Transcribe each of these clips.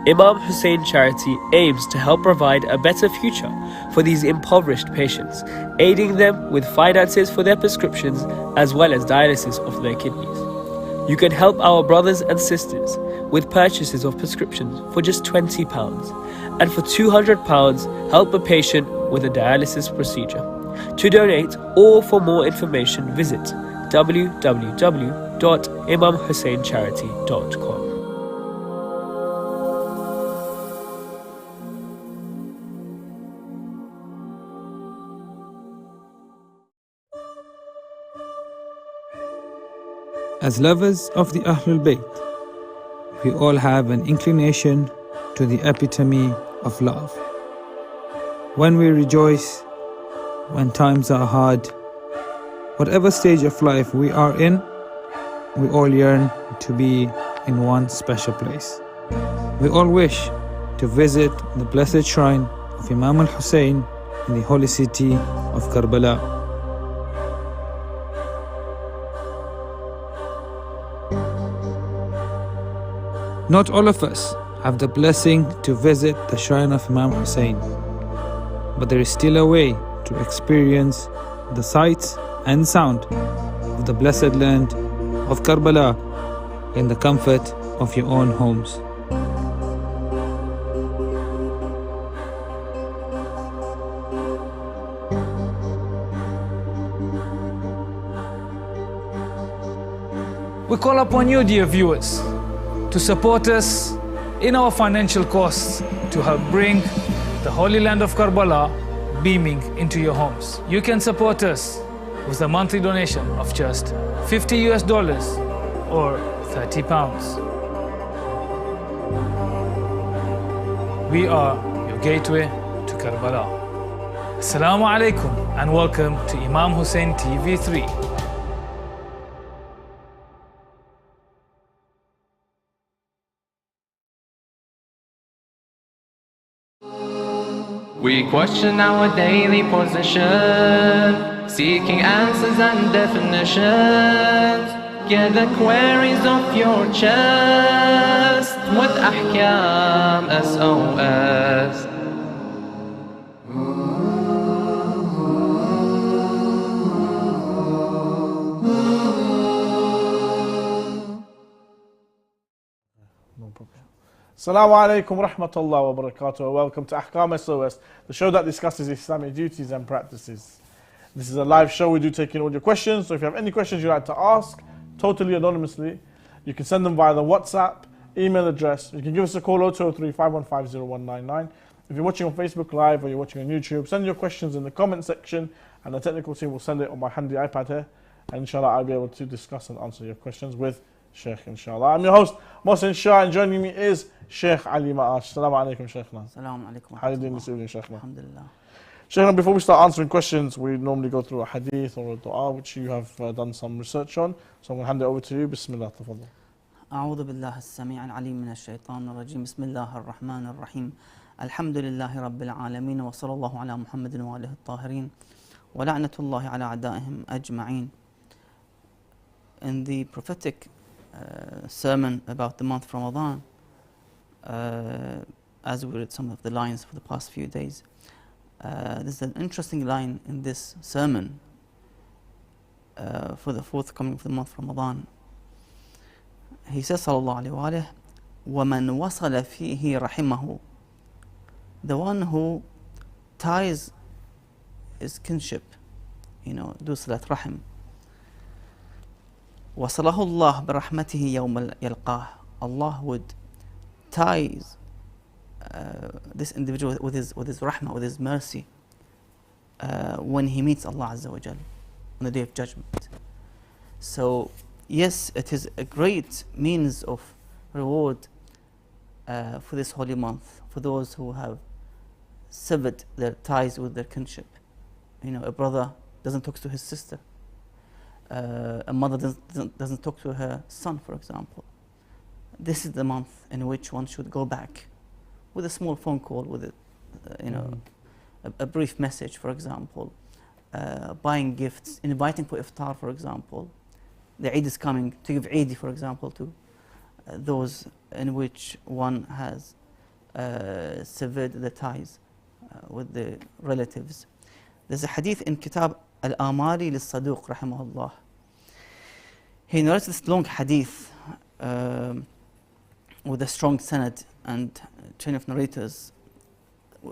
Imam Hussein Charity aims to help provide a better future for these impoverished patients, aiding them with finances for their prescriptions as well as dialysis of their kidneys. You can help our brothers and sisters with purchases of prescriptions for just £20, and for £200 help a patient with a dialysis procedure. To donate or for more information, visit www.imamhusseincharity.com. As lovers of the Ahlul Bayt, we all have an inclination to the epitome of love. When we rejoice, when times are hard, whatever stage of life we are in, we all yearn to be in one special place. We all wish to visit the blessed shrine of Imam al-Hussein in the holy city of Karbala. Not all of us have the blessing to visit the shrine of Imam Hussein, but there is still a way to experience the sights and sound of the blessed land of Karbala in the comfort of your own homes. We call upon you, dear viewers, to support us in our financial costs to help bring the Holy Land of Karbala beaming into your homes. You can support us with a monthly donation of just $50 or £30. We are your gateway to Karbala. Assalamu alaikum and welcome to Imam Hussein TV3. We question our daily position, seeking answers and definitions. Get the queries off your chest with Ahkam SOS. Assalamu alaikum rahmatullah wa barakatuh. Welcome to Ahkam SOS, the show that discusses Islamic duties and practices. This is a live show. We do take in all your questions. So if you have any questions you'd like to ask, totally anonymously, you can send them via the WhatsApp email address. You can give us a call 0203 515 0199. If you're watching on Facebook Live or you're watching on YouTube, send your questions in the comment section and the technical team will send it on my handy iPad here. And inshallah, I'll be able to discuss and answer your questions with Sheikh, inshallah. I'm your host, Mohsen Shia, and joining me is Sheikh Ali Ma'ash. Assalamu alaikum, Sheikhna. Assalamu alaikum. How are you doing this evening, Sheikhna? Alhamdulillah. Sheikhna, before we start answering questions, we normally go through a hadith or a dua, which you have done some research on. So I'm going to hand it over to you. Bismillah, tafadhal. أعوذ بالله السميع العليم من الشيطان الرجيم بسم الله الرحمن الرحيم الحمد لله رب العالمين وصلى الله على محمد وآله الطاهرين ولعنة الله على أعدائهم أجمعين. In the prophetic sermon about the month of Ramadan, as we read some of the lines for the past few days, there's an interesting line in this sermon for the forthcoming of the month of Ramadan. He says, sallallahu alayhi wa alayhi, وَمَنْ وَصَلَ فِيهِ رَحِمَهُ, the one who ties his kinship, do salat rahim. وَصَلَهُ اللَّهُ بِرَحْمَتِهِ يَوْمَ يَلْقَاهُ, Allah would tie this individual with his rahmah, with his mercy, when he meets Allah Azza wa Jal on the Day of Judgment. So, yes, it is a great means of reward for this holy month, for those who have severed their ties with their kinship. A brother doesn't talk to his sister. A mother doesn't talk to her son, for example. This is the month in which one should go back with a small phone call, with a brief message, for example, buying gifts, inviting for iftar, for example. The Eid is coming, to give Eid, for example, to those in which one has severed the ties with the relatives. There's a hadith in Kitab Al-Amari lil-Saduq rahimahullah. He narrates this long hadith with a strong sanad and chain of narrators,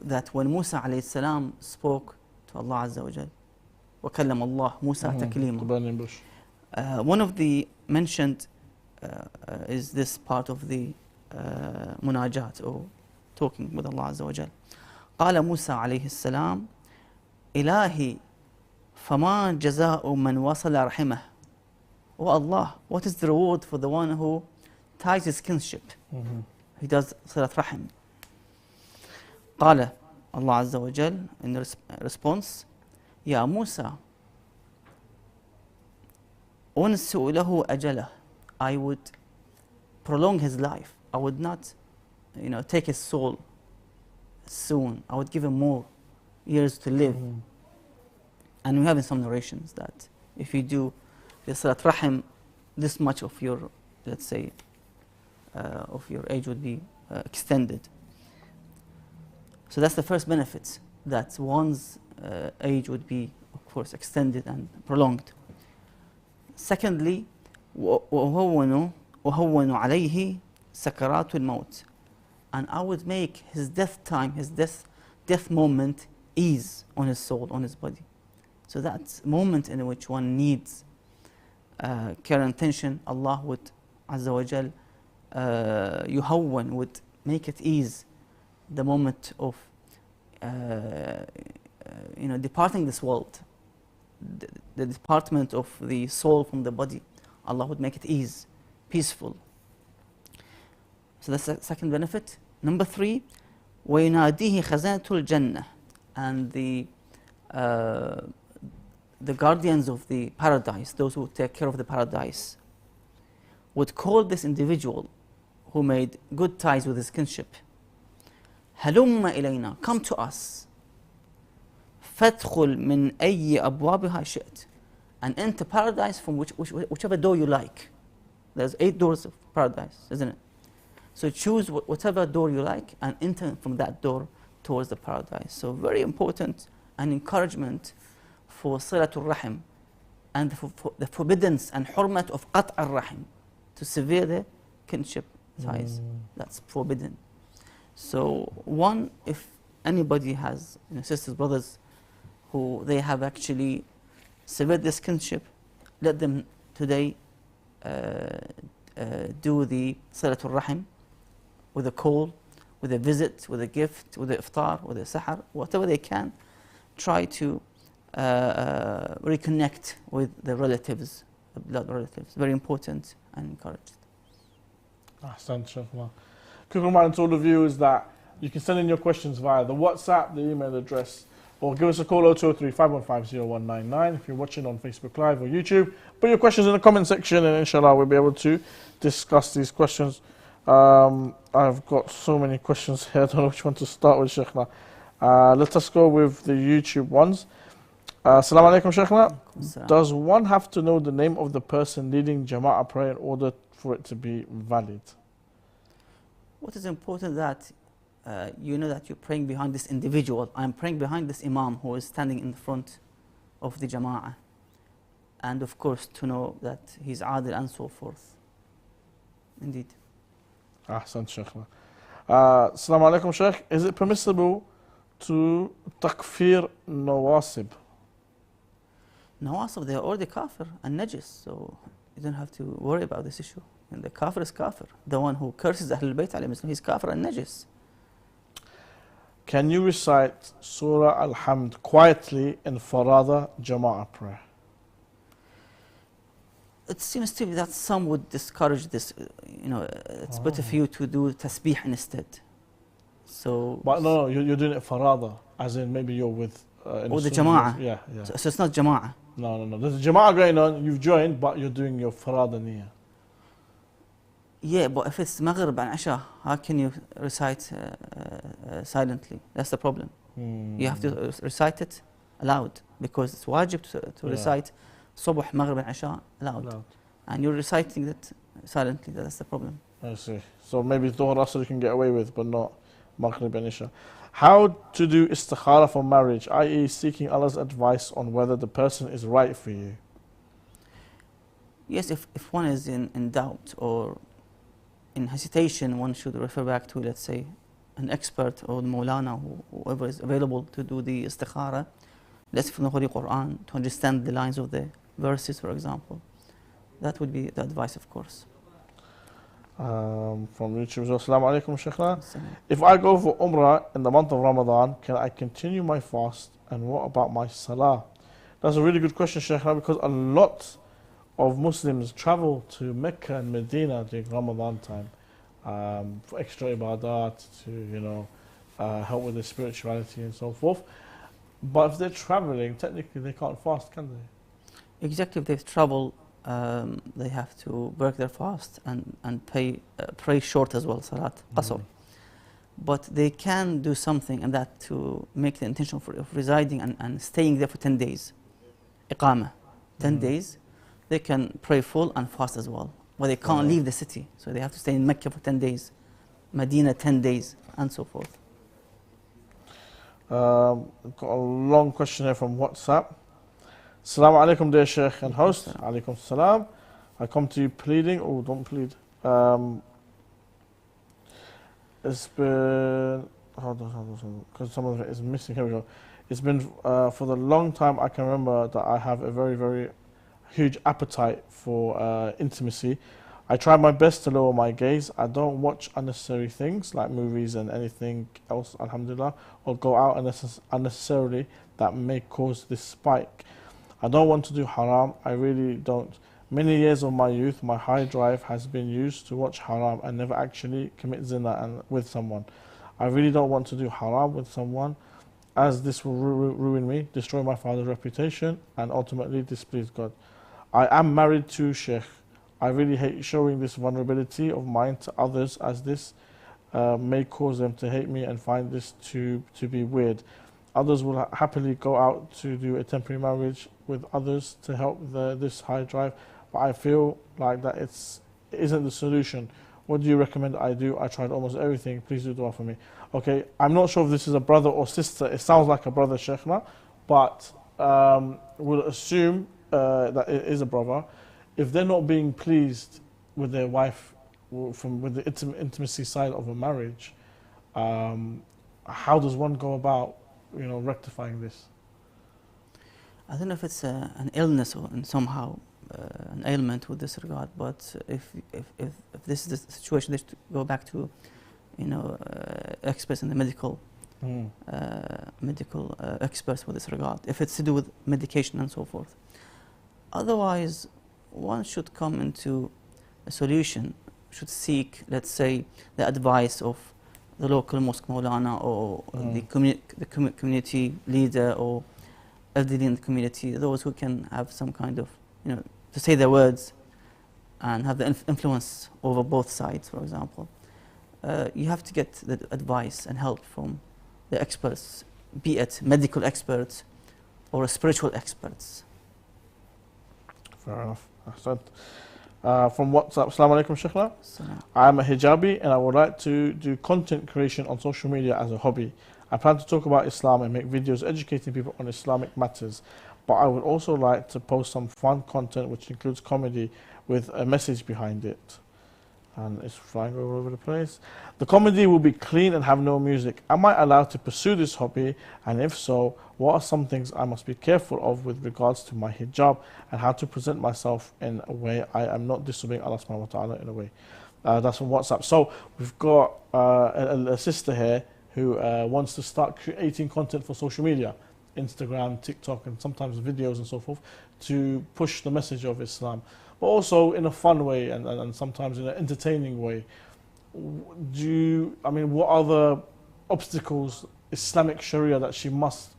that when Musa alayhi salam spoke to Allah Azza wa Jal, وَكَلَّمَ اللَّهُ مُوسَى تَكْلِيمًا, The burning bush. one of the mentioned is this part of the munajat, or talking with Allah Azza wa Jal. قال موسى عليه السلام إلهي فما جزاء من وصل رحمه. Oh Allah, what is the reward for the one who ties his kinship? He does صلة رحم. قال Allah Azza wa Jal in response, يا موسى أنسئ له أجله. I would prolong his life. I would not, take his soul soon. I would give him more years to live. And we have in some narrations that if you do the Salat Rahim, this much of your, let's say, of your age would be extended. So that's the first benefit, that one's age would be, of course, extended and prolonged. Secondly, وَهَوَّنُ عَلَيْهِ سَكَرَاتُ الْمَوْتِ. And I would make his death time, his death moment, ease on his soul, on his body. So that moment in which one needs care and attention, Allah would, Azza wa Jal, yuhawwan, would make it ease the moment of departing this world, the department of the soul from the body. Allah would make it ease, peaceful. So that's the second benefit. Number 3, وَيُنَادِيهِ خَزَانَةُ الْجَنَّةِ. And the guardians of the paradise, those who take care of the paradise, would call this individual who made good ties with his kinship, هَلُمَّ إِلَيْنَا, come to us, فَادْخُلْ مِنْ أَيِّ أَبْوَابِهَا شِئْتَ, and enter paradise from whichever door you like. There's 8 doors of paradise, isn't it? So choose whatever door you like and enter from that door towards the paradise. So very important and encouragement for Silatul Rahim, and for the forbiddance and hurmat of Qat' al-Rahim, to sever the kinship ties. That's forbidden. So one, if anybody has sisters, brothers, who they have actually severed this kinship, let them today do the Silatul Rahim, with a call, with a visit, with a gift, with a iftar, with a sahar, whatever they can, try to reconnect with the relatives, the blood relatives. Very important and encouraged. Ahsan, Sheikh. Quick reminder to all of you is that you can send in your questions via the WhatsApp, the email address, or give us a call 0203-515-0199 if you're watching on Facebook Live or YouTube. Put your questions in the comment section and inshallah we'll be able to discuss these questions. I've got so many questions here, I don't know which one to start with, Sheikhna. Let us go with the YouTube ones. Assalamu alaikum, Sheikhna. Does one have to know the name of the person leading Jama'ah prayer in order for it to be valid? What is important that you know that you're praying behind this individual. I'm praying behind this Imam who is standing in front of the Jama'ah. And of course to know that he's adil and so forth. Indeed. Ahsan, Sheikhna. Assalamu alaikum, Sheikh. Is it permissible to takfir nawasib? Nawasib, they are already kafir and najis, so you don't have to worry about this issue. And the kafir is kafir. The one who curses Ahlul Bayt alayhim, he's kafir and najis. Can you recite Surah Al-Hamd quietly in Farada Jama'ah prayer? It seems to me that some would discourage this. It's better for you to do tasbih instead. So. But no, you're doing it Farada, as in maybe you're with. Or the Jama'ah. Yeah. So it's not Jama'ah. No. There's a Jama'ah going on. You've joined, but you're doing your Farada Niyyah. Yeah, but if it's Maghrib and Isha, how can you recite silently? That's the problem. You have to recite it aloud, because it's wajib to recite Subh, Maghrib and Isha aloud. And you're reciting it silently. That's the problem. I see. So maybe Dhuhr Asr you can get away with, but not Maghrib and Isha. How to do istikhara for marriage, i.e. seeking Allah's advice on whether the person is right for you? Yes, if one is in doubt or in hesitation, one should refer back to, let's say, an expert or the Maulana, whoever is available to do the istikhara. Let's from the Holy Quran to understand the lines of the verses, for example. That would be the advice, of course. From YouTube, Assalamu alaikum, Sheikhna. If I go for Umrah in the month of Ramadan, can I continue my fast? And what about my Salah? That's a really good question, Sheikhna, because a lot of Muslims travel to Mecca and Medina during Ramadan time for extra ibadat, to help with their spirituality and so forth. But if they're traveling, technically they can't fast, can they? Exactly, if they travel, they have to break their fast and pray short as well, Salat Qasr. But they can do something, and that to make the intention of residing and staying there for 10 days. Iqamah, 10 days. They can pray full and fast as well. But they can't leave the city, so they have to stay in Mecca for 10 days, Medina 10 days, and so forth. I've got a long question here from WhatsApp. Assalamu alaikum, dear Sheikh and host. Alaikum salam. I come to you pleading. Oh, don't plead. It's been. Hold on, because some of it is missing. Here we go. It's been for the long time I can remember that I have a very, very huge appetite for intimacy. I try my best to lower my gaze. I don't watch unnecessary things like movies and anything else, alhamdulillah, or go out unnecessarily that may cause this spike. I don't want to do haram, I really don't. Many years of my youth, my high drive has been used to watch haram and never actually commit zina with someone. I really don't want to do haram with someone, as this will ruin me, destroy my father's reputation, and ultimately displease God. I am married to Sheikh. I really hate showing this vulnerability of mine to others, as this may cause them to hate me and find this to be weird. Others will happily go out to do a temporary marriage with others to help this high drive, but I feel like that it isn't the solution. What do you recommend I do? I tried almost everything. Please do dua for me. Okay, I'm not sure if this is a brother or sister. It sounds like a brother, Sheikhna, but we'll assume that it is a brother. If they're not being pleased with their wife with the intimacy side of a marriage, how does one go about rectifying this? I don't know if it's an illness or somehow an ailment with this regard, but if this is the situation, they should go back to experts in the medical experts with this regard, if it's to do with medication and so forth. Otherwise, one should come into a solution, should seek, let's say, the advice of the local mosque Maulana or the community leader or elderly in the community, those who can have some kind of, to say their words and have the influence over both sides, for example. You have to get the advice and help from the experts, be it medical experts or spiritual experts. Fair enough. From WhatsApp, Assalamu alaikum, Sheikhna. I am a hijabi and I would like to do content creation on social media as a hobby. I plan to talk about Islam and make videos educating people on Islamic matters, but I would also like to post some fun content which includes comedy with a message behind it. And it's flying all over the place. The comedy will be clean and have no music. Am I allowed to pursue this hobby? And if so, what are some things I must be careful of with regards to my hijab and how to present myself in a way I am not disobeying Allah subhanahu wa ta'ala in a way? That's from WhatsApp. So we've got a sister here who wants to start creating content for social media, Instagram, TikTok, and sometimes videos and so forth, to push the message of Islam, but also in a fun way and sometimes in an entertaining way. What are the obstacles, Islamic Sharia, that she must,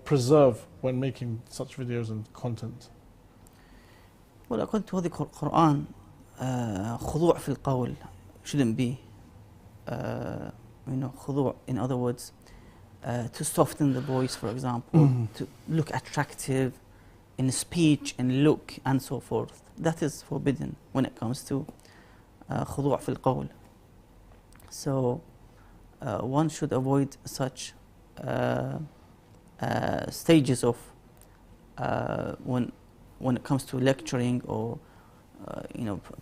preserve when making such videos and content? Well, according to the Quran, خضوع في القول shouldn't be, خضوع, in other words, to soften the voice, for example, to look attractive in speech and look and so forth. That is forbidden when it comes to خضوع في القول. So one should avoid such stages of when it comes to lecturing or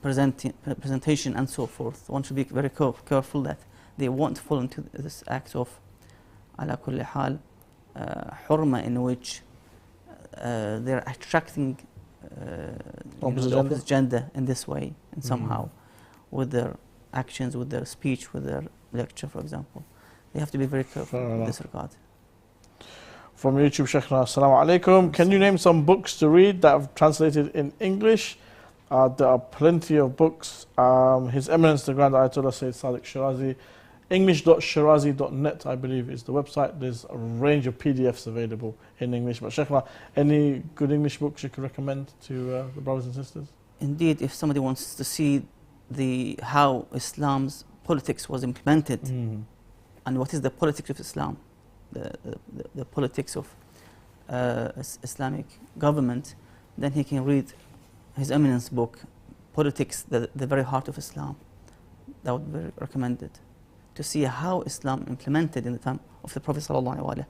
presentation and so forth. One should be very careful that they won't fall into this act of ala kulli hal hurma, in which they're attracting the opposite gender in this way and somehow with their actions, with their speech, with their lecture, for example. They have to be very careful in this regard. From YouTube, Sheikhna, Assalamu alaikum. Can you name some books to read that have translated in English? There are plenty of books. His Eminence, the Grand Ayatollah Sayyid Sadiq Shirazi, English.shirazi.net, I believe, is the website. There's a range of PDFs available in English. But Sheikhna, any good English books you could recommend to the brothers and sisters? Indeed, if somebody wants to see how Islam's politics was implemented and what is the politics of Islam, the politics of Islamic government, then he can read His Eminence book, Politics, the very heart of Islam. That would be very recommended, to see how Islam implemented in the time of the Prophet ﷺ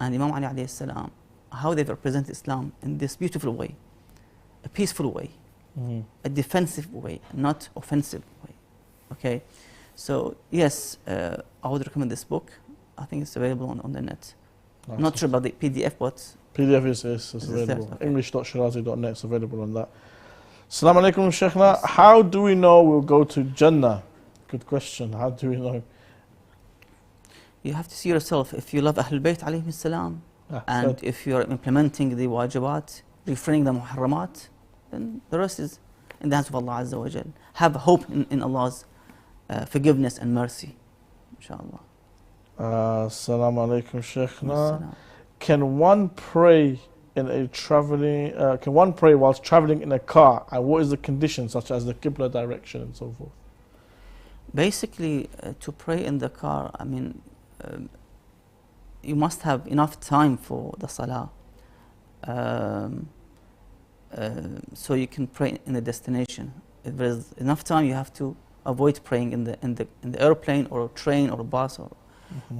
and Imam Ali alayhi salam, how they've represented Islam in this beautiful way, a peaceful way, a defensive way, not offensive way. Okay, so yes, I would recommend this book. I think it's available on the net. Nice. Not sure about the PDF, but PDF is available. Okay. English.shirazi.net is available on that. Assalamu alaikum, Sheikhna. How do we know we'll go to Jannah? Good question. How do we know? You have to see yourself. If you love Ahlul Bayt alayhi salam, and if you're implementing the wajibat, refraining the muharramat, then the rest is in the hands of Allah Azza wa Jal. Have hope in Allah's forgiveness and mercy, inshallah. Assalamu alaikum, Sheikhna. Can one pray whilst traveling in a car, and what is the condition, such as the Qibla direction and so forth? Basically, to pray in the car, I mean, you must have enough time for the salah, so you can pray in the destination. If there's enough time, you have to avoid praying in the airplane or train or bus. Or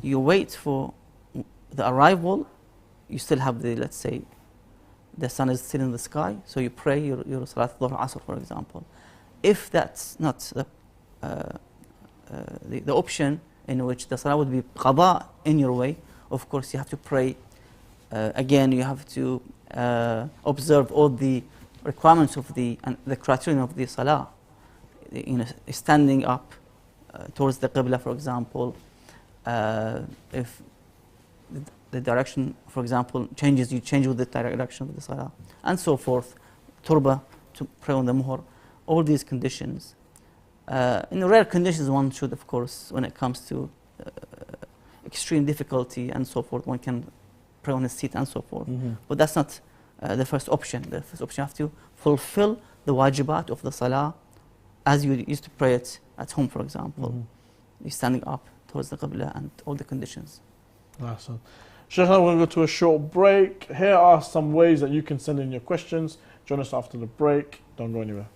you wait for the arrival. You still have let's say, the sun is still in the sky, so you pray your Salat Dhuhr Asr, for example. If that's not the option in which the Salah would be qada in your way, of course you have to pray again. You have to observe all the requirements of the criterion of the Salah. Standing up towards the Qibla, for example. If the direction, for example, changes, you change with the direction of the Salah, and so forth. Turba, to pray on the Muhr, all these conditions. In rare conditions, one should, of course, when it comes to extreme difficulty and so forth, one can pray on his seat and so forth. But that's not the first option. The first option, you have to fulfill the wajibat of the Salah as you used to pray it at home, for example. You're standing up towards the Qibla and all the conditions. Awesome. Sheikh, we're going to go to a short break. Here are some ways that you can send in your questions. Join us after the break. Don't go anywhere.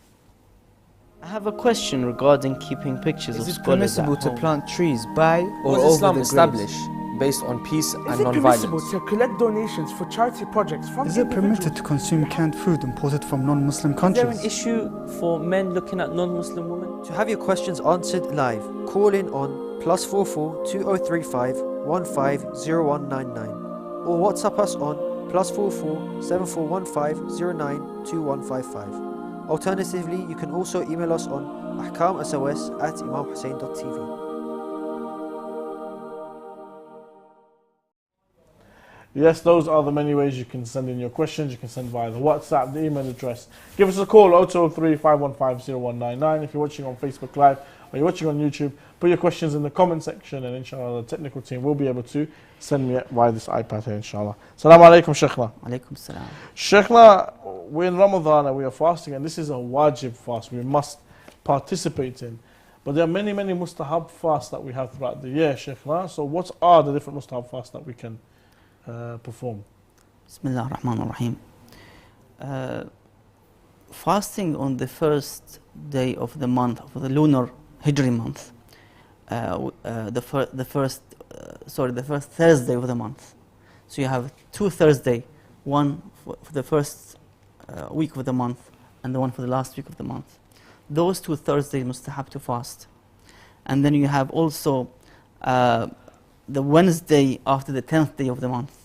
I have a question regarding keeping pictures of scholars. Is it permissible to plant trees by or Was over Islam the established graves? based on peace and Is it non-violence? permissible to collect donations for charity projects from Is it permitted to consume canned food imported from non-Muslim Is there countries? an issue for men looking at non-Muslim women? To have your questions answered live, call in on +44 2035 150199 or WhatsApp us on +44 7415 092155. Alternatively, you can also email us on Ahkam SOS at imamhussein.tv. Yes, those are the many ways you can send in your questions. You can send via the WhatsApp, the email address. Give us a call, 0203 515 0199. If you're watching on Facebook Live or you're watching on YouTube, put your questions in the comment section and inshallah the technical team will be able to send me via this iPad here, inshallah. Assalamu alaikum, Sheikhna. Alaikum salam. Sheikhna, we're in Ramadan and we are fasting, and this is a wajib fast we must participate in. But there are many, many mustahab fasts that we have throughout the year, Sheikhna. So what are the different mustahab fasts that we can perform? Bismillah ar-Rahman ar-Rahim. Fasting on the first day of the month, of the lunar Hijri month, the first Thursday of the month. So you have 2 Thursday, one for the first week of the month and the one for the last week of the month. Those 2 Thursdays mustahab to fast. And then you have also the Wednesday after the 10th day of the month,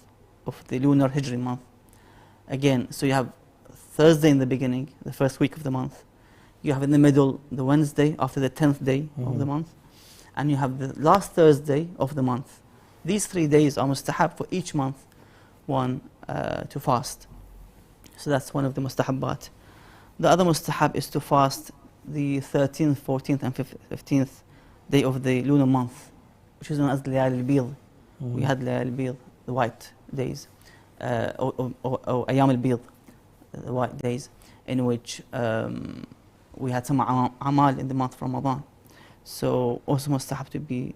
of the lunar Hijri month. Again, so you have Thursday in the beginning, the first week of the month. You have in the middle the Wednesday after the 10th day of the month. And you have the last Thursday of the month. These 3 days are mustahab for each month, one to fast. So that's one of the mustahabbat. The other mustahab is to fast the 13th, 14th and 15th day of the lunar month, which is known as Layal al-Bid. We had Layal al-Bid, the white days, or Ayam al-Bid, the white days, in which we had some amal in the month of Ramadan. So also mustahab to be,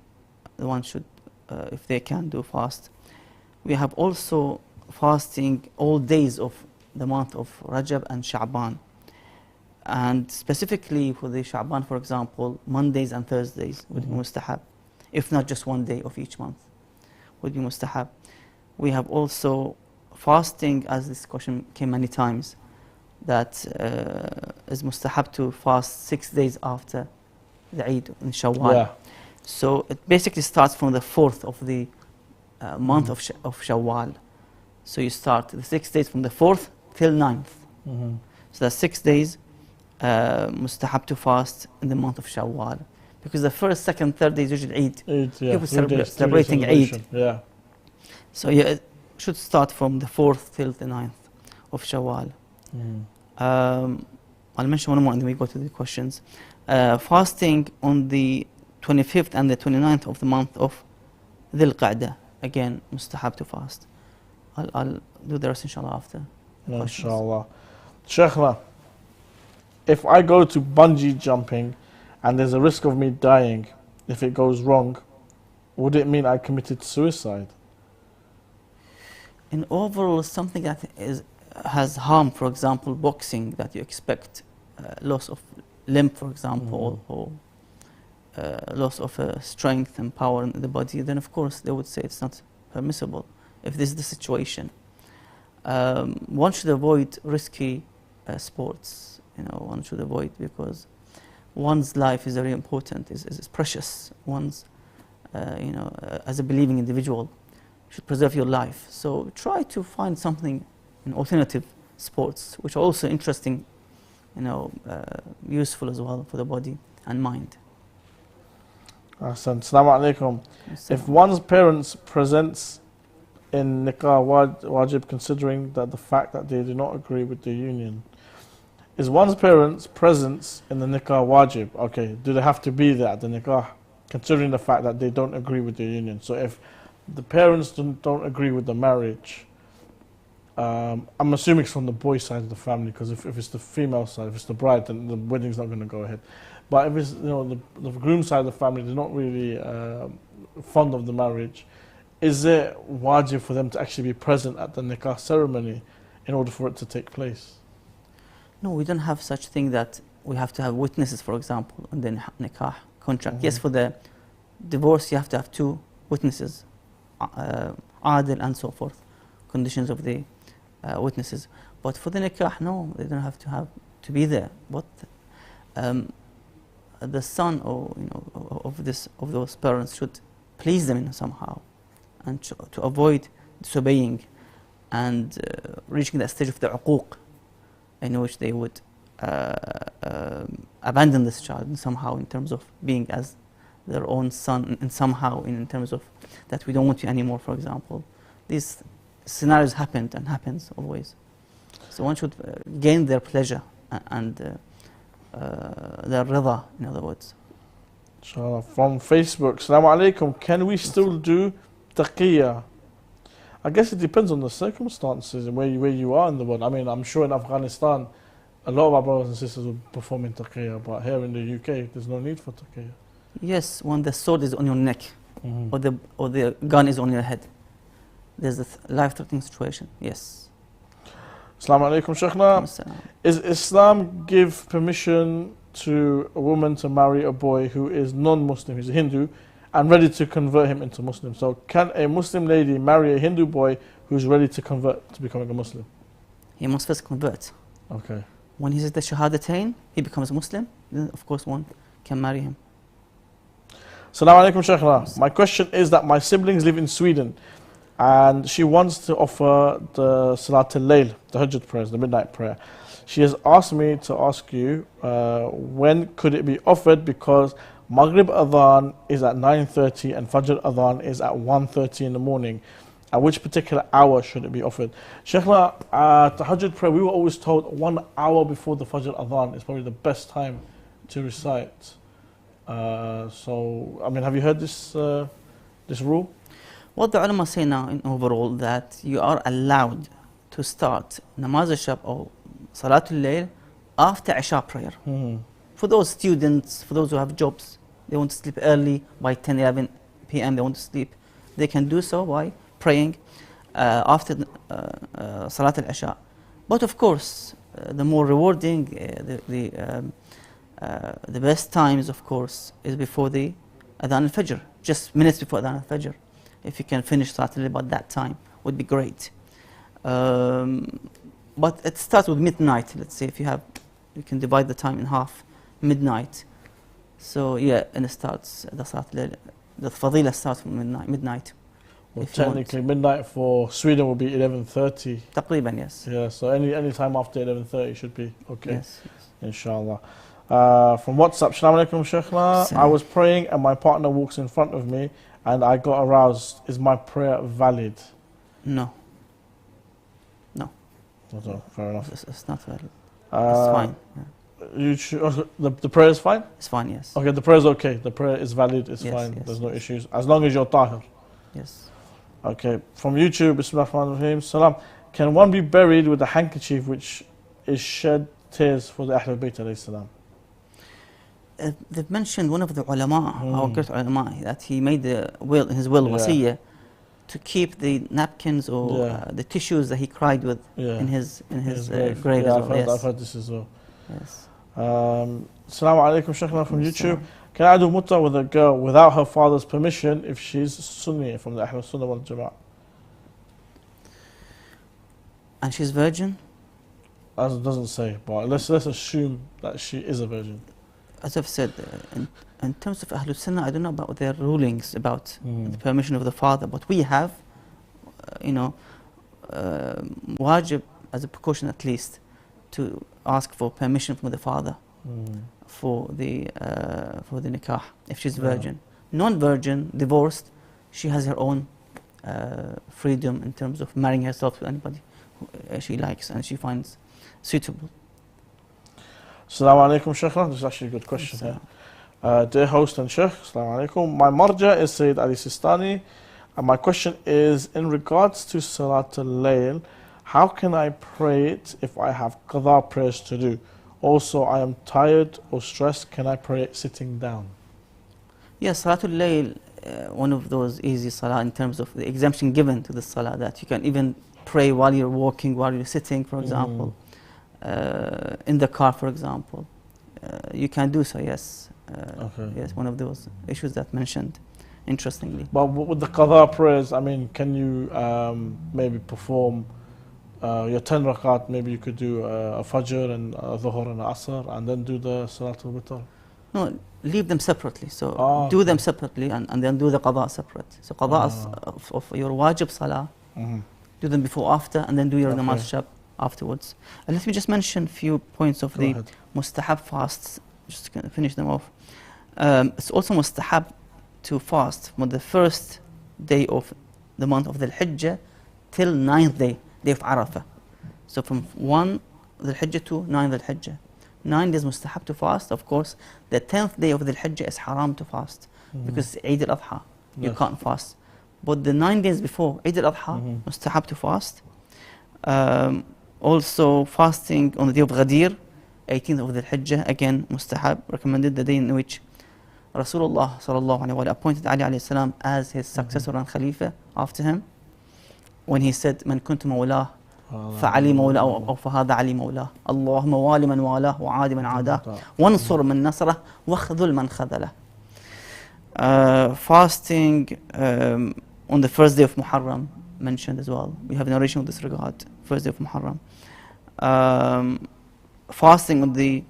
the one should, if they can, do fast. We have also fasting all days of the month of Rajab and Sha'ban. And specifically for the Sha'ban, for example, Mondays and Thursdays would be mustahab. If not just one day of each month would be mustahab. We have also fasting, as this question came many times, that is mustahab to fast 6 days after the Eid in Shawwal. Yeah. So it basically starts from the 4th of the month of Shawwal. So you start the 6 days from the 4th till 9th. So that's 6 days mustahab to fast in the month of Shawwal. Because the first, second, third day is usually Eid. People celebrating Eid. Yeah. So yeah, it should start from the 4th till the 9th of Shawwal. I'll mention one more and then we go to the questions. Fasting on the 25th and the 29th of the month of Dhul Qa'dah. Again, mustahab to fast. I'll do the rest inshallah after. Inshallah. Sheikhna, if I go to bungee jumping and there's a risk of me dying if it goes wrong, would it mean I committed suicide? In overall, something that has harm, for example, boxing, that you expect loss of limb, for example, or loss of strength and power in the body, then of course they would say it's not permissible if this is the situation. One should avoid risky sports. One should avoid, because one's life is very important, is precious. One's, as a believing individual, should preserve your life. So try to find something in alternative sports, which are also interesting, useful as well for the body and mind. Assalamu alaikum. If one's parents presents in nikah wajib, considering that the fact that they do not agree with the union, is one's parents' presence in the nikah wajib? Okay, do they have to be there at the nikah, considering the fact that they don't agree with the union? So if the parents don't agree with the marriage, I'm assuming it's from the boy side of the family, because if it's the female side, if it's the bride, then the wedding's not going to go ahead. But if it's the groom side of the family, they're not really fond of the marriage, is it wajib for them to actually be present at the nikah ceremony in order for it to take place? No, we don't have such thing that we have to have witnesses, for example, in the nikah contract. Yes, for the divorce you have to have 2 witnesses, adil and so forth, conditions of the witnesses. But for the nikah, no, they don't have to be there. But the son of those parents should please them somehow, and to avoid disobeying and reaching that stage of the uquq, in which they would abandon this child somehow, in terms of being as their own son, and somehow in terms of that we don't want you anymore, for example. These scenarios happened and happens always. So one should gain their pleasure and their rida, in other words. Inshallah. From Facebook, Assalamu alaikum, can we still do taqiyya? I guess it depends on the circumstances and where you are in the world. I mean, I'm sure in Afghanistan, a lot of our brothers and sisters will perform in taqiyya, but here in the UK, there's no need for taqiyya. Yes, when the sword is on your neck, or the gun is on your head, there's a life-threatening situation. Yes. Assalamu alaikum, Sheikhna. Is Islam give permission to a woman to marry a boy who is non-Muslim, he's a Hindu, and ready to convert him into Muslim. So can a Muslim lady marry a Hindu boy who's ready to convert to becoming a Muslim? He must first convert. Okay. When he says the Shahadatain, he becomes Muslim, then of course one can marry him. Assalamu alaikum, Sheikhna. My question is that my siblings live in Sweden and she wants to offer the Salat al-Layl, the Hajjat prayers, the midnight prayer. She has asked me to ask you when could it be offered, because Maghrib Adhan is at 9:30 and Fajr Adhan is at 1:30 in the morning. At which particular hour should it be offered? Sheikhna, the Hajjat prayer, we were always told 1 hour before the Fajr Adhan is probably the best time to recite. So, I mean, have you heard this rule? What the ulama say now in overall, that you are allowed to start Namaz al-Shab or Salatul Layl after Isha prayer. For those students, for those who have jobs, they want to sleep early, by 10, 11 p.m. they want to sleep, they can do so by praying after Salat al-Isha. But of course, the more rewarding, the best times, of course, is before the Adhan al-Fajr, just minutes before Adhan al-Fajr. If you can finish Salat al-Layl by that time, would be great. But it starts with midnight. Let's say if you can divide the time in half, midnight. So yeah, and it starts the Salat al-Layl, the Fadila starts from midnight. Well, technically, midnight for Sweden will be 11:30. Taqriban, yes. Yeah, so any time after 11:30 should be okay. Yes. Inshallah. From WhatsApp, Assalamu alaikum, Sheikhna. I was praying and my partner walks in front of me and I got aroused. Is my prayer valid? No. No. Okay, fair enough. It's not valid. It's fine. Yeah. The prayer is fine? It's fine, yes. Okay, the prayer is okay. The prayer is valid, it's Yes, fine. yes, There's no issues. As long as you're tahir. Yes. Okay, from YouTube, Bismillahirrahmanirrahim. Salam. Can one be buried with a handkerchief which is shed tears for the Ahlul Bayt alayhi salam? They've mentioned one of the ulama, our great ulama, that he made the will, his will, wasiyah, to keep the napkins or the tissues that he cried with in his grave as well. I've heard this as well. Yes. Assalamu alaikum, Sheikhna from YouTube. Can I do mutta with a girl without her father's permission if she's Sunni from the Ahlul Sunnah wal Jama'ah? And she's virgin? As it doesn't say, but let's assume that she is a virgin. As I've said, in terms of Ahlul Sunnah, I don't know about their rulings about the permission of the father, but we have, wajib, as a precaution at least, to ask for permission from the father for the nikah, if she's virgin. Non-virgin, divorced, she has her own freedom in terms of marrying herself to anybody she likes and she finds suitable. Assalamu alaikum, Sheikhna. This is actually a good question here. Dear host and Sheikh, Assalamu alaikum. My marja is Sayyid Ali Sistani, and my question is in regards to Salat al-Layl, how can I pray it if I have qadha prayers to do? Also, I am tired or stressed. Can I pray it sitting down? Yes, Salatul Layl, one of those easy salah in terms of the exemption given to the salah, that you can even pray while you're walking, while you're sitting, for example, in the car, for example. You can do so, yes. Yes, one of those issues that mentioned, interestingly. But with the qadha prayers, I mean, can you maybe perform your 10 rakat, maybe you could do a Fajr and a Dhuhr and a Asr and then do the Salatul Witr? No, leave them separately. So do them separately and then do the qadha separate. So qadha of your wajib salah, do them before, after, and then do your namaz shab afterwards. And let me just mention a few points of the mustahab fasts, just to finish them off. It's also mustahab to fast from the first day of the month of the Hijjah till 9th day of Arafah. So from 1 Dhul Hijjah to 9 Dhul Hijjah. 9 days mustahab to fast. Of course, the 10th day of Dhul Hijjah is haram to fast because it's Eid al-Adha. You can't fast. But the 9 days before Eid al-Adha, mustahab to fast. Also fasting on the day of Ghadir, 18th of Dhul Hijjah, again mustahab, recommended, the day in which Rasulullah sallallahu alaihi wasallam appointed Ali alayhi salam as his successor and Khalifa after him, when he said, "Man kuntu mawlah فعلي مولاه أو فهذا علي مولاه اللهم والي من والاه وعادي من عاداه وانصر من نصره واخذل من خذله. Fasting on the first day of Muharram mentioned as well. We have a narration with this regard. First day of Muharram. Fasting on the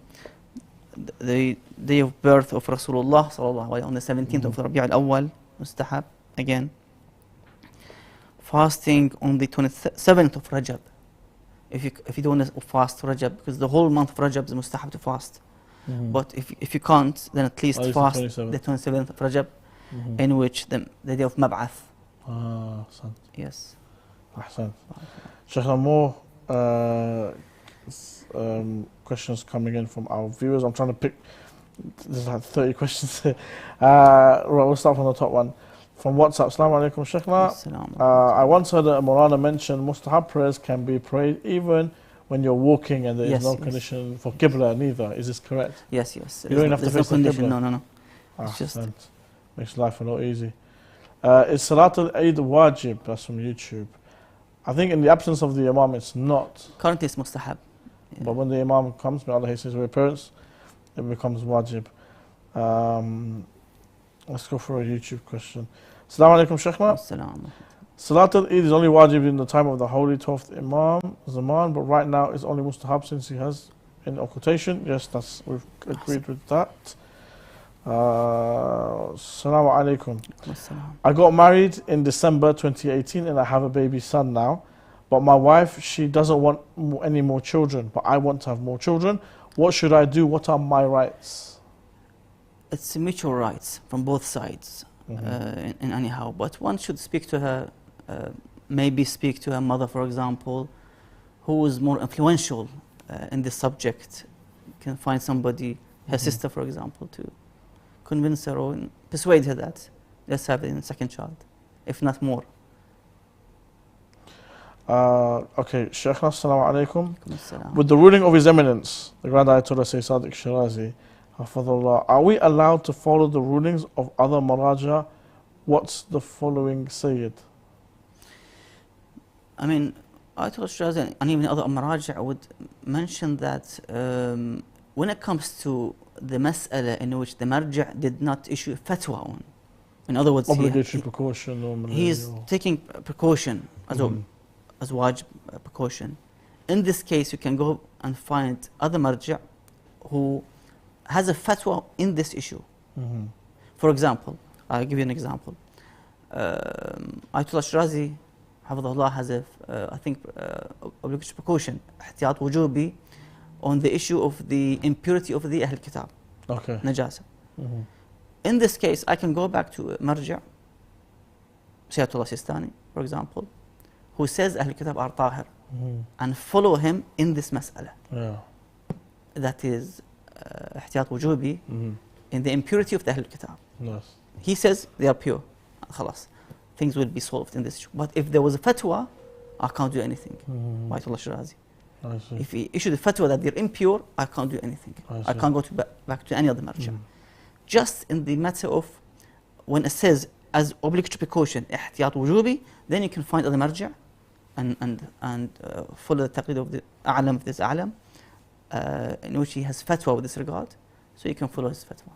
day of birth of Rasulullah sallallahu alaihi on the 17th of Rabi' al-Awwal, Mustahab again. Fasting on the 27th of Rajab. If you don't want to fast Rajab, because the whole month of Rajab is Mustahab to fast. But if you can't, then at least fast the 27th of Rajab, in which the day of Mab'ath. Yes. Ahsan. Sheikh, more questions coming in from our viewers. I'm trying to pick, there's like 30 questions here. Right, we'll start from the top one. From WhatsApp, Assalamu alaikum, Sheikhna. I once heard a Maulana mention Mustahab prayers can be prayed even when you're walking and there is no condition for Qibla neither. Is this correct? Yes, yes. You don't have to face the Qibla? No. It's just makes life a lot easy. Is Salatul Eid wajib? That's from YouTube. I think in the absence of the Imam it's not. Currently it's Mustahab. Yeah. But when the Imam comes, may Allah his parents, it becomes wajib. Let's go for a YouTube question. Assalamu alaikum, Sheikhna. Salatul Eid is only wajib in the time of the holy 12th Imam Zaman, but right now it's only mustahab since he has in occultation. Yes, we've agreed with that. Assalamu alaikum. I got married in December 2018 and I have a baby son now. But my wife, she doesn't want any more children, but I want to have more children. What should I do? What are my rights? It's mutual rights from both sides, in anyhow. But one should speak to her, maybe speak to her mother, for example, who is more influential in this subject. You can find somebody, her sister, for example, to convince her or persuade her that let's have a second child, if not more. Okay, Sheikh, assalamu alaikum. With the ruling of His Eminence, the Grand Ayatollah Sayyid Sadiq Shirazi, Hafadullah, are we allowed to follow the rulings of other Maraja? What's the following Sayyid? I mean, Ayatollah Shirazi and even other Maraja would mention that when it comes to the mas'ala in which the Marja did not issue a fatwa on, in other words, obligatory precaution normally. He is taking precaution as wajib precaution. In this case, you can go and find other marja' who has a fatwa in this issue. For example, I'll give you an example. Ayatollah Shirazi, Hafidhullah, has a, I think, obligatory precaution, ihtiyat wujubi, on the issue of the impurity of the Ahl Kitab, najasa. In this case, I can go back to marja', Sayyidullah Sistani, for example, who says Ahl Kitab are tahir, and follow him in this mas'ala. That is ihtiyat wujubi in the impurity of the Ahl Kitab. He says they are pure. Khalas. Things will be solved in this issue. But if there was a fatwa, I can't do anything. Ayatollah Shirazi. If he issued a fatwa that they're impure, I can't do anything. I can't go back to any other marja'. Just in the matter of when it says as obligatory precaution, ihtiyat wujubi, then you can find other marja' and follow the taqlid of the a'lam of this a'lam, in which he has fatwa with this regard, so you can follow his fatwa.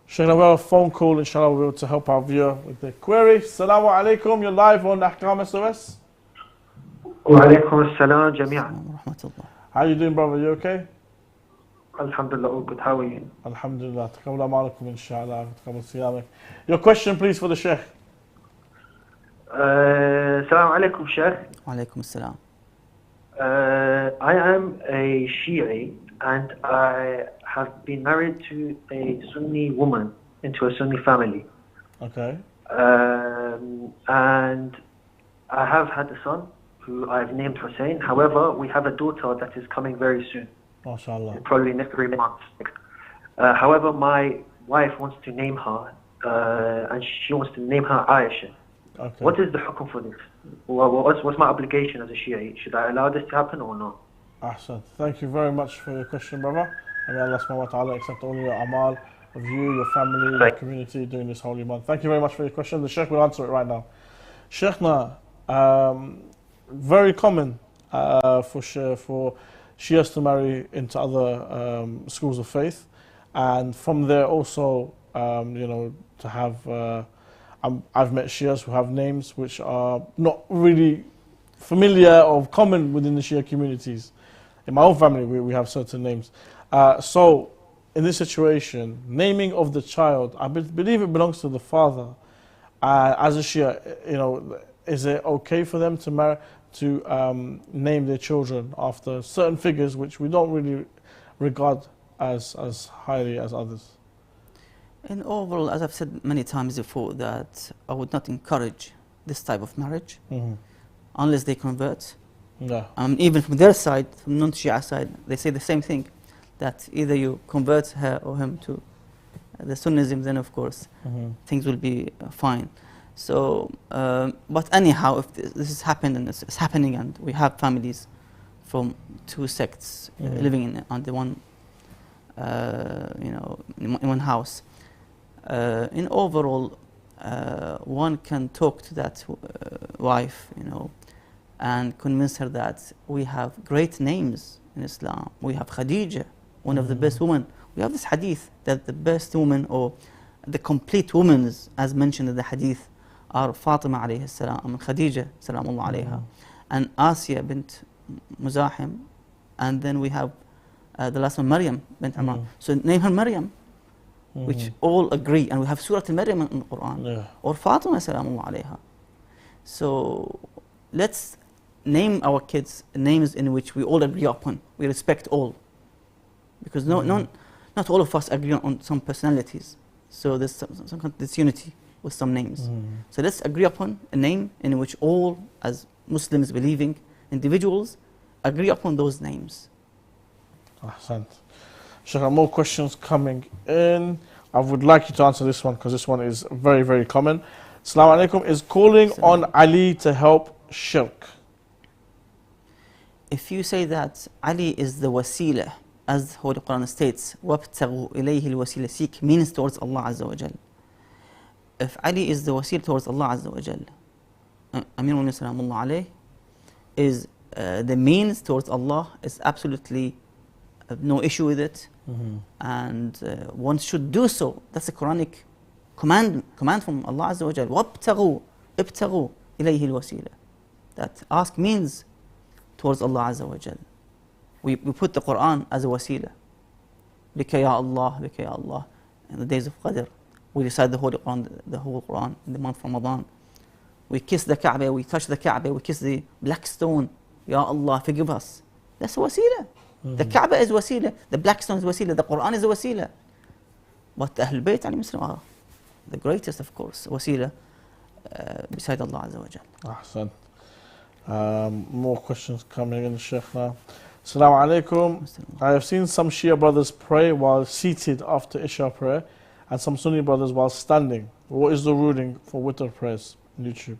Sheikh, we have a phone call, inshallah we'll be able to help our viewer with the query. Assalamu alaikum, you're live on Ahkam SOS. Wa alaikum assalam jami'an. How are you doing, brother? You okay? Alhamdulillah, all good. How are you? Alhamdulillah. Taqabbal amalakum, inshallah. Taqabbal siyamak. Your question, please, for the Sheikh. Assalamu alaikum, Sheikh. Wa alaikum assalam. I am a Shia and I have been married to a Sunni woman into a Sunni family. Okay. And I have had a son who I've named Hussein. However, we have a daughter that is coming very soon. MashaAllah. Probably next 3 months. However, my wife wants to name her, and she wants to name her Aisha. Okay. What is the hukum for this? What's my obligation as a Shia? Should I allow this to happen or not? Ahsan. Thank you very much for your question, brother. And may Allah subhanahu wa ta'ala accept all your amal of you, your family, your community during this holy month. Thank you very much for your question. The Sheikh will answer it right now. Sheikhna, very common for Shias to marry into other schools of faith, and from there also, to have. I've met Shias who have names which are not really familiar or common within the Shia communities. In my own family, we have certain names. So, in this situation, naming of the child, I believe it belongs to the father. As a Shia, is it okay for them to name their children after certain figures which we don't really regard as highly as others? In overall, as I've said many times before, that I would not encourage this type of marriage unless they convert. Yeah. Even from their side, from non-Shia side, they say the same thing, that either you convert her or him to the Sunnism, then of course things will be fine. So, but anyhow, if this is happening and it's happening, and we have families from two sects living under one, in one house. In overall, one can talk to that wife, and convince her that we have great names in Islam. We have Khadija, one of the best women. We have this hadith that the best woman, or the complete women, as mentioned in the hadith, are Fatima alayhi salam and Khadija salamullah alayha, and Asiya bint Muzahim, and then we have the last one, Maryam bint Imran. So name her Maryam, which all agree, and we have Surah Al-Maryam in the Quran, or Fatima salamullah alayha. So let's name our kids names in which we all agree upon. We respect all, because not all of us agree on some personalities. So there's some kind of disunity with some names. So let's agree upon a name in which all, as Muslims believing individuals, agree upon those names. Ahsant. Sheikh, more questions coming in. I would like you to answer this one because this one is very, very common. Assalamu alaikum. Is calling on Ali to help shirk? If you say that Ali is the wasila, as the Holy Quran states, وَابْتَغُوا إِلَيْهِ الْوَسِيلَ, seek means towards Allah Azza wa Jal. If Ali is the wasila towards Allah Azza wa Jal, Amir Salamullah alayh, is the means towards Allah, is absolutely no issue with it, and one should do so. That's a Quranic command from Allah Azza wa Jal. وَابْتَغُوا إِبْتَغُوا إِلَيْهِ الْوَسِيلَ, that ask means towards Allah Azza wa Jal. We put the Quran as a wasila. Bika ya Allah, Bika ya Allah. In the days of Qadr, we recite the whole Quran in the month of Ramadan. We kiss the Kaaba, we touch the Kaaba, we kiss the black stone. Ya Allah, forgive us. That's a wasila. The Kaaba is wasila, the black stone is wasila, the Quran is a wasila. But Ahlul Bayt alayhim salam are the greatest, of course, wasila beside Allah Azza wa Jal. Ahsan. More questions coming in, Sheikh, now. Assalamu alaikum. I have seen some Shia brothers pray while seated after Isha prayer, and some Sunni brothers while standing. What is the ruling for witr prayers on YouTube?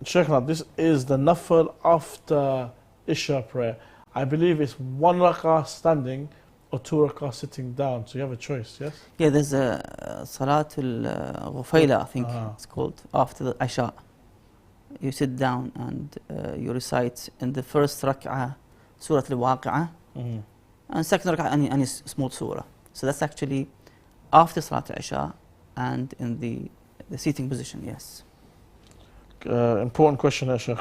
Sheikh, now this is the nafil after Isha prayer. I believe it's 1 rak'ah standing or 2 rak'ah sitting down. So you have a choice, yes? Yeah, there's a Salatul Ghufayla, I think it's called, after the Isha. You sit down and you recite in the first rak'ah Surah Al-Waqi'ah, and second rak'ah any small surah. So that's actually after Salat Isha and in the seating position, yes. Important question here, Sheikh.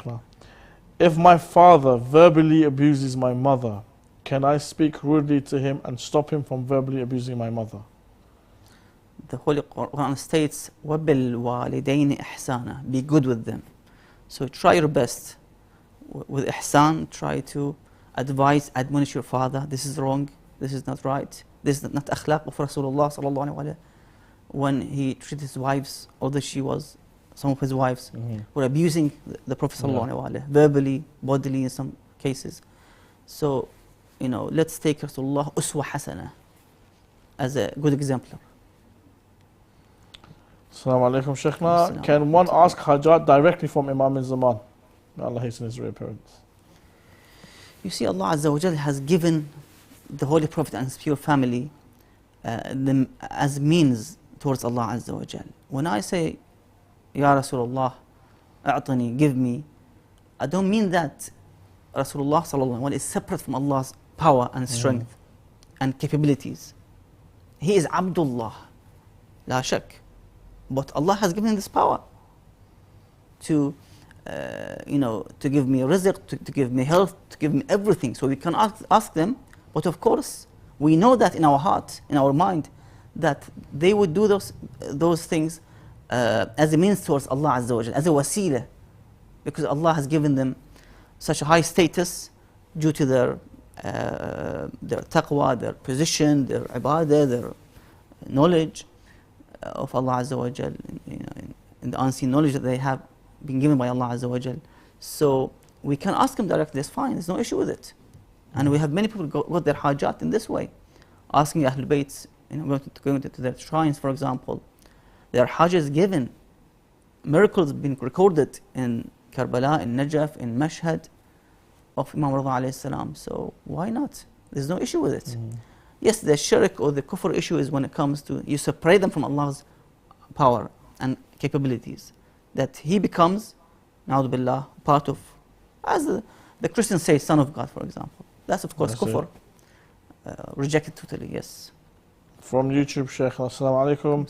If my father verbally abuses my mother, can I speak rudely to him and stop him from verbally abusing my mother? The Holy Quran states, وَبِالْوَالِدَيْنِ إِحْسَانًا, be good with them. So try your best with ihsan, try to admonish your father, this is wrong, this is not right, this is not akhlaq of Rasulullah sallallahu alaihi wasallam. When he treated his wives, although some of his wives were abusing the Prophet sallallahu alaihi wasallam, verbally, bodily in some cases. So, let's take Rasulullah uswa hasana as a good example. Assalamu alaikum, Sheikhna. Can one ask hajat directly from Imam al-Zaman? May Allah hasten his reappearance. You see, Allah Azza wa Jal has given the Holy Prophet and his pure family them as means towards Allah Azza wa Jal. When I say, Ya Rasulullah, a'tani, give me, I don't mean that Rasulullah sallallahu alaihi wasallam, one is separate from Allah's power and strength and capabilities. He is Abdullah, la shak. But Allah has given him this power to, to give me rizq, to give me health, to give me everything. So we can ask them, but of course, we know that in our heart, in our mind, that they would do those things as a means towards Allah Azza wa Jal, as a wasila, because Allah has given them such a high status due to their taqwa, their position, their ibadah, their knowledge of Allah Azza wa Jal, in the unseen knowledge that they have been given by Allah Azza wa Jal. So we can ask them directly, that's fine, there's no issue with it. And we have many people got their hajat in this way, asking Ahlul Bayt, going to their shrines, for example. Their hajj is given. Miracles have been recorded in Karbala, in Najaf, in Mashhad of Imam Ramadan alayhi salam. So why not? There's no issue with it. Yes, the shirk or the kufr issue is when it comes to you separate them from Allah's power and capabilities, that he becomes, na'udhu billah, part of, as the Christians say, son of God, for example. That's of course kufr. Rejected totally, yes. From YouTube, Sheikh, assalamu alaikum.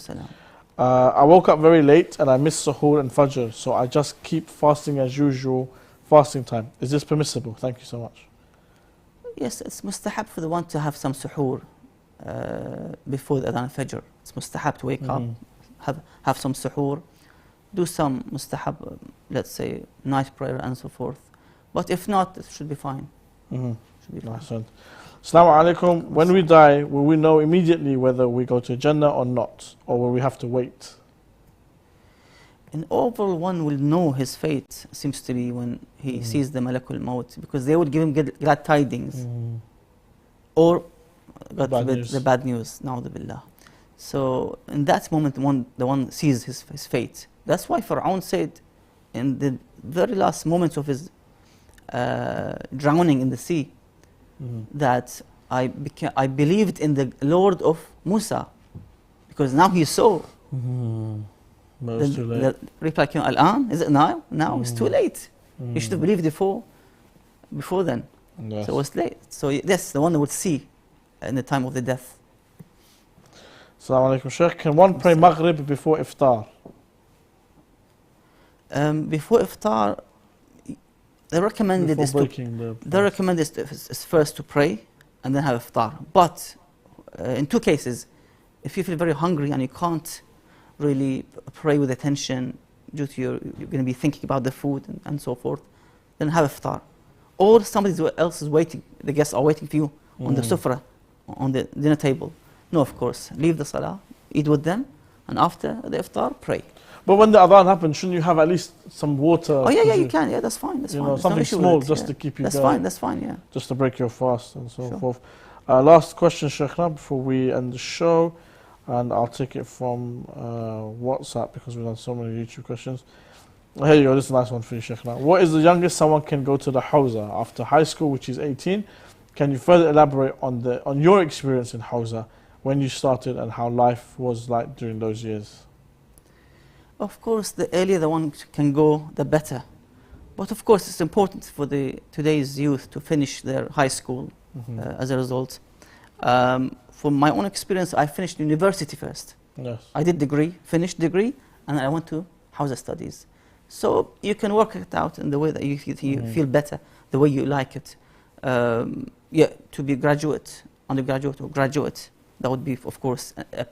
I woke up very late and I missed suhoor and fajr, so I just keep fasting as usual, fasting time. Is this permissible? Thank you so much. Yes, it's mustahab for the one to have some suhoor before the adhan fajr. It's mustahab to wake up, have some suhoor, do some mustahab, let's say, night prayer and so forth. But if not, it should be fine. Should be fine. Assalamu alaikum. When we die, will we know immediately whether we go to Jannah or not? Or will we have to wait? In overall, one will know his fate, seems to be when he sees the Malakul Maut, because they would give him glad tidings. Or, God forbid, the bad news, na'udhu billah. So, in that moment, the one sees his fate. That's why Fir'aun said, in the very last moments of his drowning in the sea, that I believed in the Lord of Musa, because now he saw. The reply came, Al-an, is it now? Now it's too late. You should have believed before then. Yes. So it's late. So yes, the one that would see in the time of the death. Assalamu alaikum, Sheikh. Can one pray Maghrib before iftar? Before iftar, the recommended is first to pray and then have iftar. But in two cases, if you feel very hungry and you can't really pray with attention due to you're going to be thinking about the food and so forth, then have iftar. Or somebody else is waiting, the guests are waiting for you on the sufra, on the dinner table. No, of course, leave the salah, eat with them, and after the iftar, pray. But when the adhan happens, shouldn't you have at least some water? Oh yeah, you can. Yeah, that's fine. That's fine. Something small just to keep you going. That's fine. Yeah. Just to break your fast and so forth. Last question, Sheikh, now before we end the show, and I'll take it from WhatsApp because we've done so many YouTube questions. Here you go. This is a nice one for you, Sheikh. Now, what is the youngest someone can go to the Hawza after high school, which is 18? Can you further elaborate on your experience in Hawza, when you started and how life was like during those years? Of course, the earlier the one can go, the better. But of course, it's important for today's youth to finish their high school as a result. From my own experience, I finished university first. Yes. I did finished degree, and I went to Hawza studies. So you can work it out in the way that you feel better, the way you like it. To be graduate, undergraduate or graduate, that would be, of course, a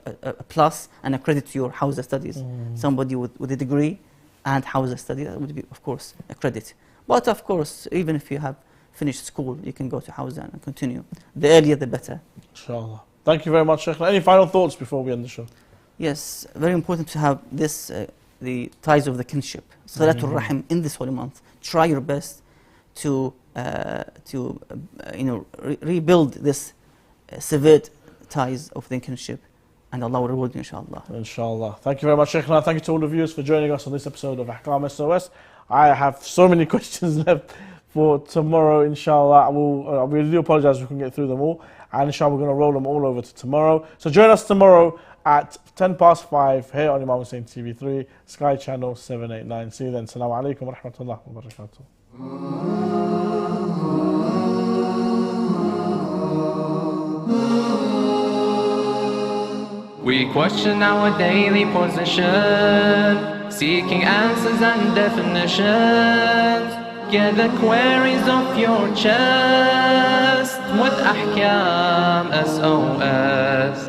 plus and a credit to your Hawza studies. Somebody with a degree and Hawza studies, that would be, of course, a credit. But of course, even if you have finished school, you can go to Hawza and continue. The earlier, the better. Inshallah. Thank you very much, Sheikh. Any final thoughts before we end the show? Yes, very important to have this, the ties of the kinship, Salatul Rahim, in this holy month. Try your best to rebuild this severed ties of the kinship, and Allah will reward you, inshallah. Inshallah. Thank you very much, Sheikh. Thank you to all the viewers for joining us on this episode of Ahkam SOS. I have so many questions left for tomorrow, inshallah. We do apologize if we couldn't get through them all, and inshallah we're going to roll them all over to tomorrow. So join us tomorrow at 5:10 here on Imam Hussein TV3, Sky Channel 789. See you then. Assalamu alaikum wa rahmatullahi wa barakatuh. We question our daily position, seeking answers and definitions. Get the queries off your chest with Ahkam SOS.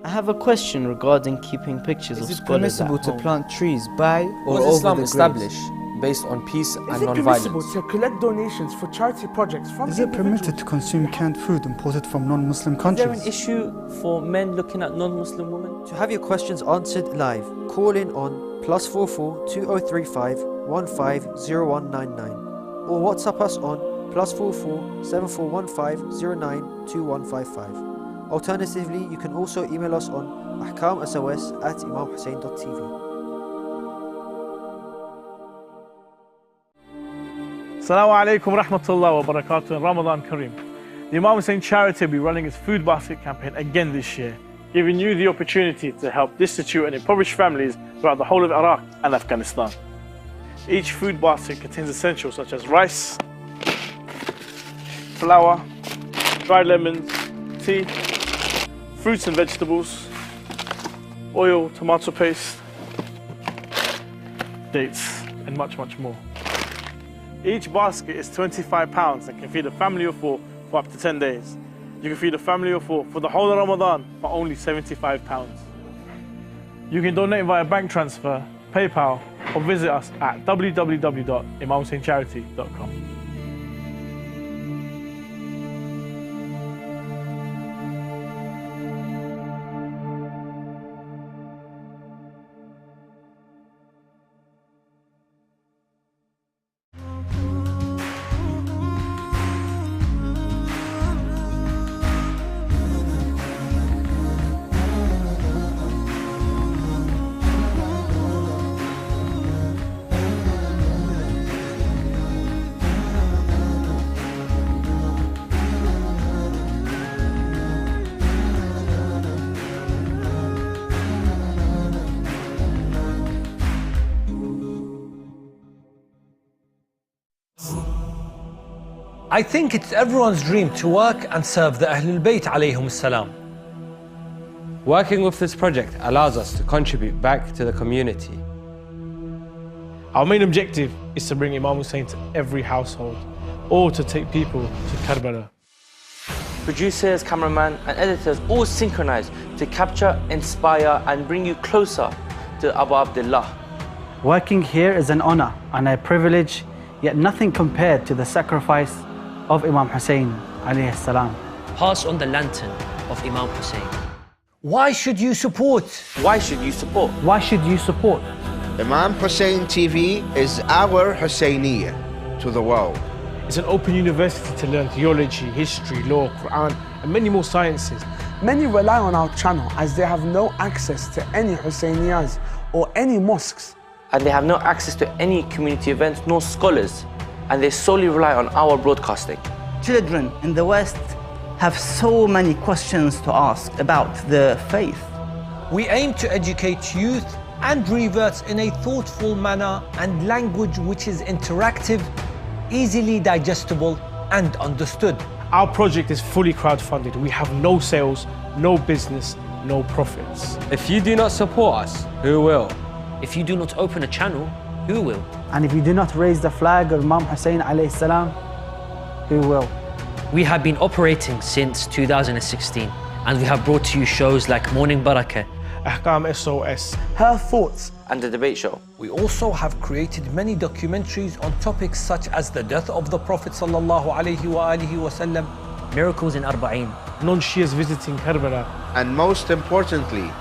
I have a question regarding keeping pictures of Is it scholars permissible at to home. plant trees by or Was over Islam the established based on peace and Is it non-violence? permissible to collect donations for charity projects from Is it permitted individuals? to consume canned food imported from non-Muslim Is there countries? an issue for men looking at non-Muslim women? To have your questions answered live, call in on +44 2035 150199 or WhatsApp us on +44 7415 092155. Alternatively, you can also email us on ahkamsos@imamhussein.tv. Assalamu alaikum rahmatullah wa barakatuh and Ramadan Kareem. The Imam Hussein charity will be running its food basket campaign again this year, giving you the opportunity to help destitute and impoverished families throughout the whole of Iraq and Afghanistan. Each food basket contains essentials such as rice, flour, dried lemons, tea, fruits and vegetables, oil, tomato paste, dates, and much, much more. Each basket is £25 and can feed a family of 4 for up to 10 days. You can feed a family of 4 for the whole of Ramadan for only £75. You can donate via bank transfer, PayPal, or visit us at www.imamhusseincharity.com. I think it's everyone's dream to work and serve the Ahlul Bayt alayhum salam. Working with this project allows us to contribute back to the community. Our main objective is to bring Imam Hussein to every household, or to take people to Karbala. Producers, cameramen and editors all synchronize to capture, inspire and bring you closer to Abu Abdullah. Working here is an honor and a privilege, yet nothing compared to the sacrifice of Imam Hussein alayhi salam. Pass on the lantern of Imam Hussein. Why should you support? Why should you support? Why should you support? Imam Hussein TV is our Husseiniya to the world. It's an open university to learn theology, history, law, Quran, and many more sciences. Many rely on our channel as they have no access to any Husseiniyyahs or any mosques. And they have no access to any community events nor scholars, and they solely rely on our broadcasting. Children in the West have so many questions to ask about the faith. We aim to educate youth and reverts in a thoughtful manner and language which is interactive, easily digestible and understood. Our project is fully crowdfunded. We have no sales, no business, no profits. If you do not support us, who will? If you do not open a channel, who will? And if you do not raise the flag of Imam Hussein alayhi salam, who will? We have been operating since 2016 and we have brought to you shows like Morning Barakah, Ahkam SOS, Her Thoughts, and the debate show. We also have created many documentaries on topics such as the death of the Prophet sallallahu alaihi wasallam, miracles in Arba'een, non-Shias visiting Karbala, And most importantly,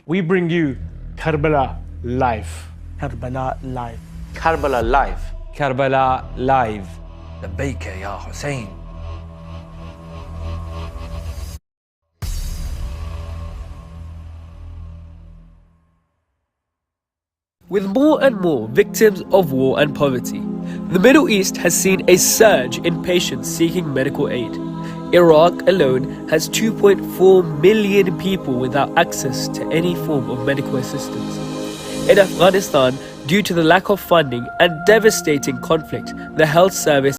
we bring you Karbala live. Karbala live. Karbala live. Karbala live. Labbaika ya Hussein. With more and more victims of war and poverty, The Middle East has seen a surge in patients seeking medical aid. Iraq alone has 2.4 million people without access to any form of medical assistance. In Afghanistan, due to the lack of funding and devastating conflict, the health service